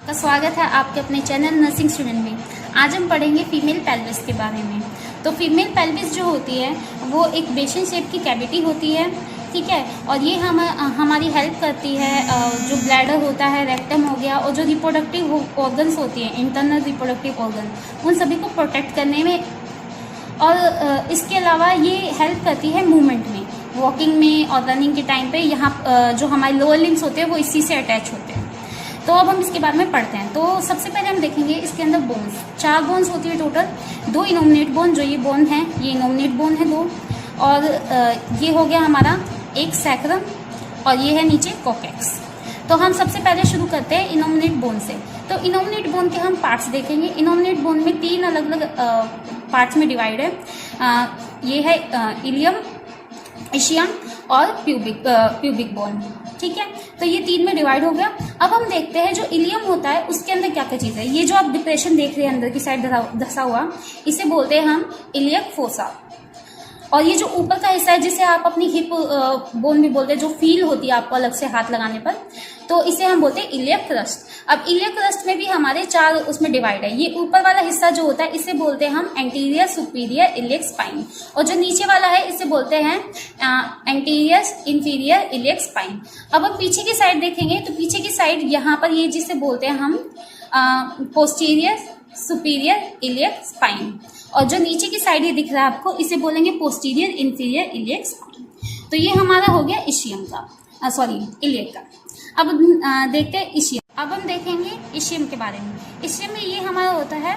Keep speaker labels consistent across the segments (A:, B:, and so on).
A: का स्वागत है आपके अपने चैनल नर्सिंग स्टूडेंट में। आज हम पढ़ेंगे फीमेल पेल्विस के बारे में। तो फीमेल पेल्विस जो होती है वो एक बेसन शेप की कैविटी होती है, ठीक है। और ये हमारी हेल्प करती है, जो ब्लैडर होता है, रेक्टम हो गया, और जो रिप्रोडक्टिव ऑर्गन्स होती हैं, इंटरनल रिप्रोडक्टिव ऑर्गन, उन सभी को प्रोटेक्ट करने में। और इसके अलावा ये हेल्प करती है मूवमेंट में, वॉकिंग में और रनिंग के टाइम पे। यहाँ जो हमारे लोअर लिम्स होते हैं वो इसी से अटैच होते हैं। तो अब हम इसके बारे में पढ़ते हैं। तो सबसे पहले हम देखेंगे इसके अंदर बोन्स। 4 बोन्स होती है टोटल। 2 इनोमिनेट बोन, जो ये बोन है ये इनोमिनेट बोन है 2, और ये हो गया हमारा एक सैक्रम, और ये है नीचे कोकेक्स। तो हम सबसे पहले शुरू करते हैं इनोमिनेट बोन से। तो इनोमिनेट बोन के हम पार्ट्स देखेंगे। इनोमिनेट बोन में 3 अलग अलग पार्ट्स में डिवाइड है। ये है इलियम, इशियम और प्यूबिक बोन, ठीक है। तो ये 3 में डिवाइड हो गया। अब हम देखते हैं जो इलियम होता है उसके अंदर क्या क्या चीज़ है। ये जो आप डिप्रेशन देख रहे हैं अंदर की साइड धसा हुआ, इसे बोलते हैं हम इलियक फोसा। और ये जो ऊपर का हिस्सा है जिसे आप अपनी हिप बोन भी बोलते हैं, जो फील होती है आपको अलग से हाथ लगाने पर, तो इसे हम बोलते हैं इलियक क्रस्ट। अब इलियक क्रस्ट में भी हमारे 4 उसमें डिवाइड है। ये ऊपर वाला हिस्सा जो होता है इसे बोलते हैं हम एंटीरियर सुपीरियर इलियक स्पाइन, और जो नीचे वाला है इसे बोलते हैं एंटीरियर इंफीरियर इलियक स्पाइन। अब हम पीछे की साइड देखेंगे तो पीछे की साइड यहाँ पर ये जिसे बोलते हैं हम पोस्टीरियर सुपीरियर इलियक स्पाइन, और जो नीचे की साइड ये दिख रहा है आपको इसे बोलेंगे पोस्टीरियर इंफीरियर इलियक स्पाइन। तो ये हमारा हो गया इशियम का, इलियक का। अब देखते हैं इशियम। अब हम देखेंगे इशियम के बारे में। इशियम में ये हमारा होता है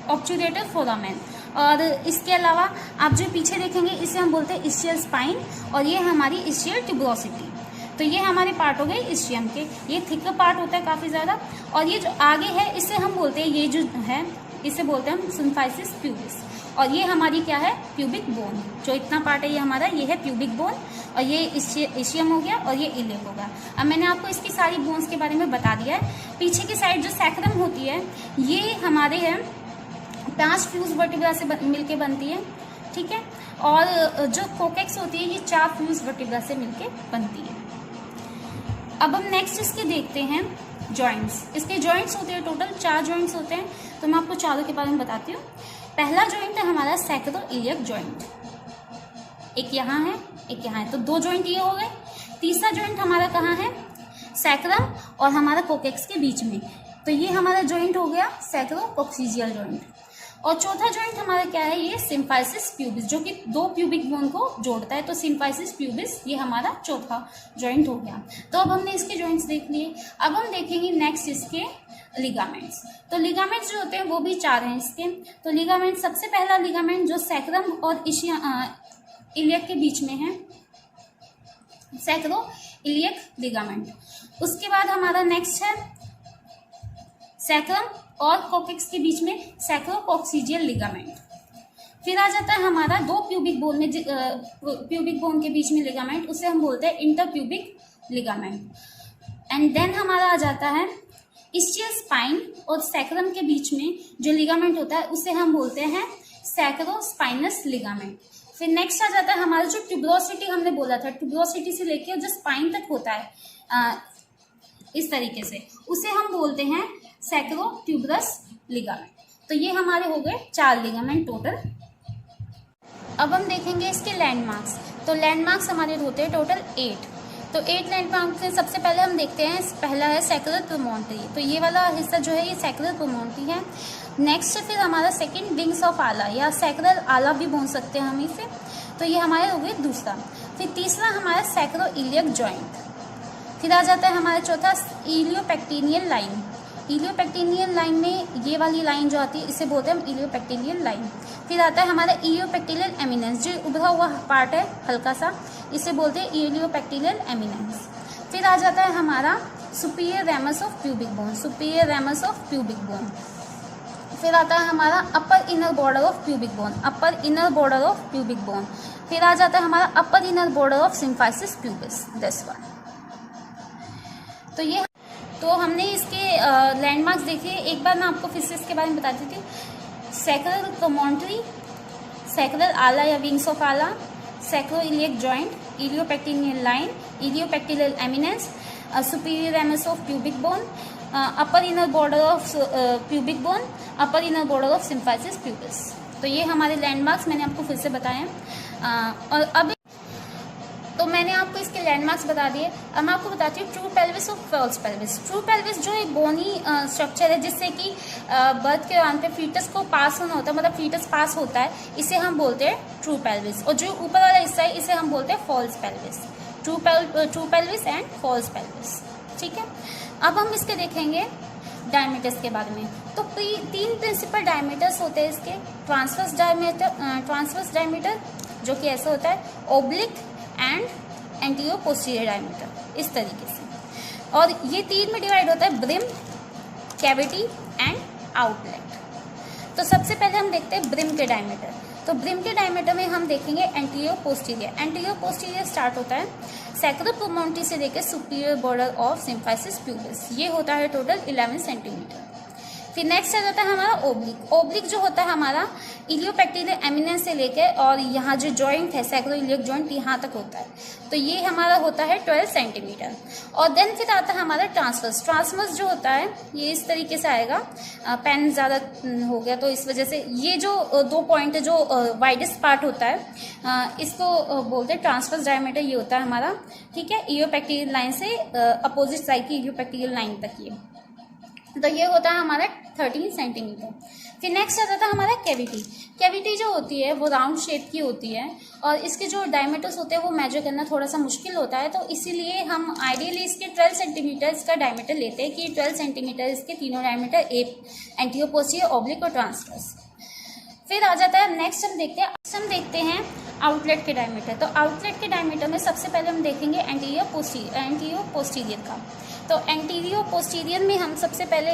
A: ऑब्चुरेटर फोरामेन, और इसके अलावा आप जो पीछे देखेंगे इसे हम बोलते हैं इशियल स्पाइन, और ये हमारी इशियल ट्यूबरोसिटी। तो ये हमारे पार्ट हो गए इशियम के। ये थिक पार्ट होता है काफ़ी ज़्यादा। और ये जो आगे है इसे हम बोलते हैं, ये जो है इसे बोलते हैं हम सिम्फाइसिस प्यूबिस, और ये हमारी क्या है प्यूबिक बोन। जो इतना पार्ट है ये हमारा, ये है प्यूबिक बोन, और ये इशियम हो गया, और ये इलियक होगा। अब मैंने आपको इसकी सारी बोन्स के बारे में बता दिया है। पीछे की साइड जो सैक्रम होती है ये हमारे है 5 फ्यूज वर्टिब्रा से मिलके बनती है, ठीक है। और जो कोकेक्स होती है ये 4 फ्यूज वर्टिब्रा से मिलके बनती है। अब हम नेक्स्ट इसके देखते हैं जॉइंट्स। इसके जॉइंट्स होते हैं टोटल 4 जॉइंट्स होते हैं। तो मैं आपको चारों के बारे में बताती हूँ। पहला जॉइंट है हमारा सैक्रो इलियक जॉइंट, एक यहाँ है एक यहाँ है, तो 2 जॉइंट ये हो गए। तीसरा जॉइंट हमारा कहाँ है, सैक्रम और हमारा कोकेक्स के बीच में, तो ये हमारा जॉइंट हो गया सैक्रो कोक्सीजियल जॉइंट। और चौथा जॉइंट हमारा क्या है, ये सिम्फाइसिस प्यूबिस, जो कि 2 प्यूबिक बोन को जोड़ता है। तो सिम्फाइसिस प्यूबिस ये हमारा चौथा जॉइंट हो गया। तो अब हमने इसके जॉइंट्स देख लिए। अब हम देखेंगे नेक्स्ट इसके लिगामेंट्स। तो लिगामेंट्स जो होते हैं वो भी 4 हैं इसके। तो लिगामेंट, सबसे पहला लिगामेंट जो सैक्रम और इलियक के बीच में है, सैक्रो इलियक लिगामेंट। उसके बाद हमारा नेक्स्ट है सैक्रम और कोकेक्स के बीच में सैक्रोकोक्सीजियल लिगामेंट। फिर आ जाता है हमारा 2 प्यूबिक बोन में प्यूबिक बोन के बीच में लिगामेंट, उसे हम बोलते हैं इंटरप्यूबिक लिगामेंट। एंड देन हमारा आ जाता है इस्चियल स्पाइन और सैक्रम के बीच में जो लिगामेंट होता है उसे हम बोलते हैं सैक्रोस्पाइनस लिगामेंट। फिर नेक्स्ट आ जाता है हमारा जो ट्यूबरोसिटी हमने बोला था, ट्यूबरोसिटी से लेकर जो स्पाइन तक होता है इस तरीके से, उसे हम बोलते हैं सैक्रोट्यूबरस लिगामेंट। तो ये हमारे हो गए 4 लिगामेंट टोटल। अब हम देखेंगे इसके लैंडमार्क्स। तो लैंडमार्क्स हमारे होते हैं टोटल 8। तो 8 लैंडमार्क्स से सबसे पहले हम देखते हैं, पहला है सैक्रल प्रोमोन्टरी। तो ये वाला हिस्सा जो है ये सैक्रल प्रोमोन्टरी है। नेक्स्ट फिर हमारा सेकंड विंग्स ऑफ आला, या सैक्रल आला भी बोल सकते हैं हम इसे। तो ये हमारे हो गए दूसरा। फिर तीसरा हमारा सैक्रो इलियक जॉइंट। फिर आ जाता है हमारा चौथा इलियोपेक्टिनियल लाइन। इलियोपेक्टिनियल लाइन में ये वाली लाइन जो आती है इसे बोलते हैं हम इलियोपेक्टिनियल लाइन। फिर आता है हमारा इलियोपेक्टिनियल एमिनेंस, जो उभरा हुआ पार्ट है हल्का सा, इसे बोलते हैं इलियोपेक्टिनियल एमिनेंस। फिर आ जाता है हमारा superior ramus of pubic bone, superior ramus of pubic bone. फिर आता है हमारा upper inner border of pubic bone, upper inner border of pubic bone. फिर आ जाता है हमारा upper inner border of symphysis pubis, this one. तो हमने इसके लैंडमार्क्स देखे। एक बार मैं आपको फिर से इसके बारे में बताती थी। सैक्रल प्रोमोन्टरी, सैक्रल आला या विंग्स ऑफ आला, sacroiliac joint, iliopectineal line, iliopectineal eminence, superior ramus of pubic bone, upper inner border of pubic bone, upper inner border of symphysis pubis. तो ये हमारे लैंडमार्क्स मैंने आपको फिर से बताए हैं। और अब तो मैंने आपको इसके लैंडमार्क्स बता दिए। अब मैं आपको बताती हूँ ट्रू पेल्विस और फॉल्स पेल्विस। ट्रू पेल्विस जो एक बोनी स्ट्रक्चर है जिससे कि बर्थ के दौरान पे फीटस को पास होना होता है, मतलब फीटस पास होता है, इसे हम बोलते हैं ट्रू पेल्विस। और जो ऊपर वाला हिस्सा है इसे हम बोलते हैं false pelvis. True pelvis and false pelvis, ठीक है। अब हम इसके देखेंगे डायमीटर्स के बारे में। तो 3 प्रिंसिपल डायमीटर्स होते हैं इसके। ट्रांसवर्स डायमीटर जो कि ऐसा होता है, oblique and anterior posterior diameter, इस तरीके से। और ये 3 में डिवाइड होता है, ब्रिम, कैविटी एंड आउटलेट। तो सबसे पहले हम देखते हैं ब्रिम के डायमीटर। तो ब्रिम के डायमीटर में हम देखेंगे anterior posterior. Anterior posterior start होता है सैक्रोपोमोंटी से लेकर superior border of symphysis pubis, ये होता है टोटल 11 सेंटीमीटर। फिर नेक्स्ट आ जाता है हमारा ओब्लिक। ओब्लिक जो होता है हमारा इलियोपेक्टिलियर एमिनेंस से लेकर और यहाँ जो जॉइंट है सैक्रोइलियक जॉइंट यहाँ तक होता है, तो ये हमारा होता है 12 सेंटीमीटर। और देन फिर आता है हमारा ट्रांसवर्स। ट्रांसवर्स जो होता है ये इस तरीके से आएगा, पेन ज़्यादा हो गया तो इस वजह से ये जो 2 पॉइंट है जो वाइडेस्ट पार्ट होता है इसको बोलते हैं ट्रांसवर्स डायमीटर, ये होता है हमारा, ठीक है, इलियोपेक्टिलियर लाइन से अपोजिट साइड की इलियोपेक्टिलियर लाइन तक ये। तो ये होता है हमारा 13 सेंटीमीटर। फिर नेक्स्ट आ जाता है हमारा कैविटी। कैविटी जो होती है वो राउंड शेप की होती है और इसके जो डायमीटर्स होते हैं वो मेजर करना थोड़ा सा मुश्किल होता है, तो इसीलिए हम आइडियली इसके 12 सेंटीमीटर इसका डायमीटर लेते हैं कि 12 सेंटीमीटर इसके तीनों डायमीटर, एंटीरियर पोस्टीरियर, ओब्लिक और ट्रांसवर्स। फिर आ जाता है नेक्स्ट हम देखते हैं आउटलेट के डायमीटर। तो आउटलेट के डायमीटर में सबसे पहले हम देखेंगे एंटीरियर पोस्टीरियर का। तो एंटीरियर पोस्टीरियर में हम सबसे पहले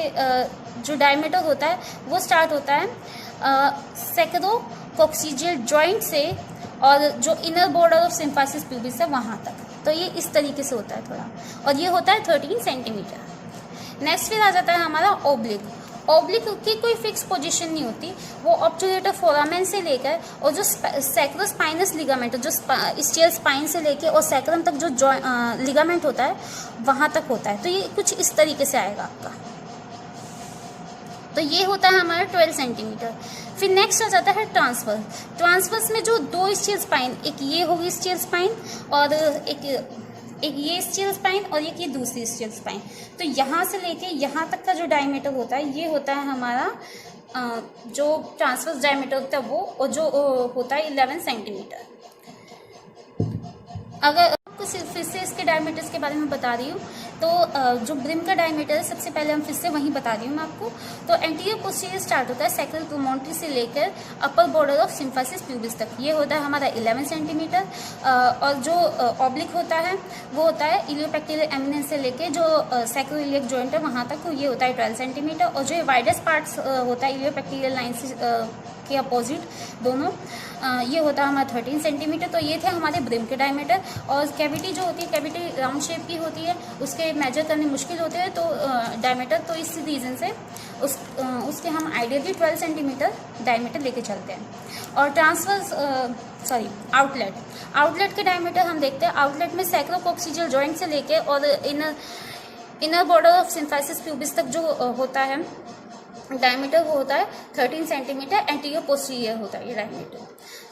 A: जो डायमीटर होता है वो स्टार्ट होता है सैक्रोकोक्सीजियल जॉइंट से और जो inner border of symphysis pubis है वहाँ तक। तो ये इस तरीके से होता है थोड़ा, और ये होता है 13 सेंटीमीटर। नेक्स्ट फिर आ जाता है हमारा ओब्लिक। ओब्लिक की कोई फिक्स पोजीशन नहीं होती, वो ऑब्टुरेटर फोरामेन से लेकर और जो सैक्रोस्पाइनस लिगामेंट, जो स्टियल स्पाइन से लेकर और सैक्रम तक जो लिगामेंट होता है वहाँ तक होता है। तो ये कुछ इस तरीके से आएगा आपका। तो ये होता है हमारा 12 सेंटीमीटर। फिर नेक्स्ट आ जाता है ट्रांसवर्स। ट्रांसवर्स में जो 2 स्टियल स्पाइन, एक ये होगी स्टियल स्पाइन और एक ये स्टियल स्पाइन और एक ये दूसरी स्टियल स्पाइन, तो यहाँ से लेके यहाँ तक का जो डायमीटर होता है ये होता है हमारा जो ट्रांसवर्स डायमीटर होता है वो, और जो होता है 11 सेंटीमीटर। अगर आपको फिर से इसके डायमीटर्स के बारे में बता रही हूँ तो जो ब्रिम का डायमीटर है सबसे पहले हम फिर से वहीं बता रही हूँ मैं आपको। तो एंटीरियर पोस्टीरियर स्टार्ट होता है सैक्रोपोमोंटी से लेकर upper border of symphysis pubis तक, ये होता है हमारा 11 सेंटीमीटर। और जो ऑब्लिक होता है वो होता है इलियोपेक्टिलियर एमिनेंस से लेकर जो सैक्रोइलियक जॉइंट है वहाँ तक, ये होता है 12 सेंटीमीटर। और जो वाइडेस्ट पार्ट्स होता है इलियोपेक्टिलियर लाइन से के अपोजिट दोनों, ये होता है हमारा 13 सेंटीमीटर। तो ये थे हमारे ब्रिम के डायमीटर। और कैविटी जो होती है, कैविटी राउंड शेप की होती है, उसके मेजर करने मुश्किल होते हैं तो डायमीटर, तो इस रीज़न से उसके हम आइडियली 12 सेंटीमीटर डायमीटर लेके चलते हैं। और आउटलेट के डायमीटर हम देखते हैं। आउटलेट में सैक्रोकोक्सीजियल जॉइंट से लेके और inner border of symphysis pubis तक जो होता है डायमीटर वो होता है 13 सेंटीमीटर। एंटीरियर पोस्टीरियर होता है ये डायमीटर।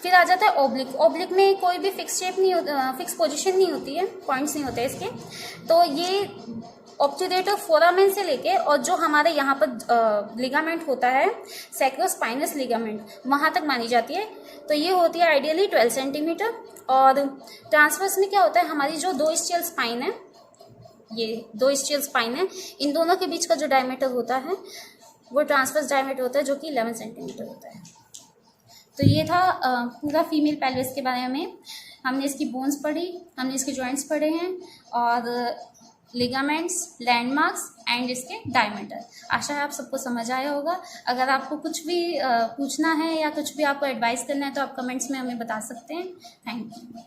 A: फिर आ जाता है ओब्लिक। ओब्लिक में कोई भी फिक्स शेप नहीं होता, फिक्स पोजीशन नहीं होती है, पॉइंट्स नहीं होते इसके। तो ये ऑब्टुरेटर फोरामेन से लेके और जो हमारे यहाँ पर लिगामेंट होता है सैक्रोस्पाइनस लिगामेंट, वहाँ तक मानी जाती है। तो ये होती है आइडियली 12 सेंटीमीटर। और ट्रांसवर्स में क्या होता है, हमारी जो 2 स्टियल स्पाइन है, ये 2 स्टियल स्पाइन है, इन दोनों के बीच का जो डायमीटर होता है वो ट्रांसवर्स डायमीटर होता है जो कि 11 सेंटीमीटर होता है। तो ये था पूरा फीमेल पेल्विस के बारे में। हमने इसकी बोन्स पढ़ी, हमने इसके जॉइंट्स पढ़े हैं और लिगामेंट्स, लैंडमार्क्स एंड इसके डायमीटर। आशा है आप सबको समझ आया होगा। अगर आपको कुछ भी पूछना है या कुछ भी आपको एडवाइस करना है तो आप कमेंट्स में हमें बता सकते हैं। Thank you.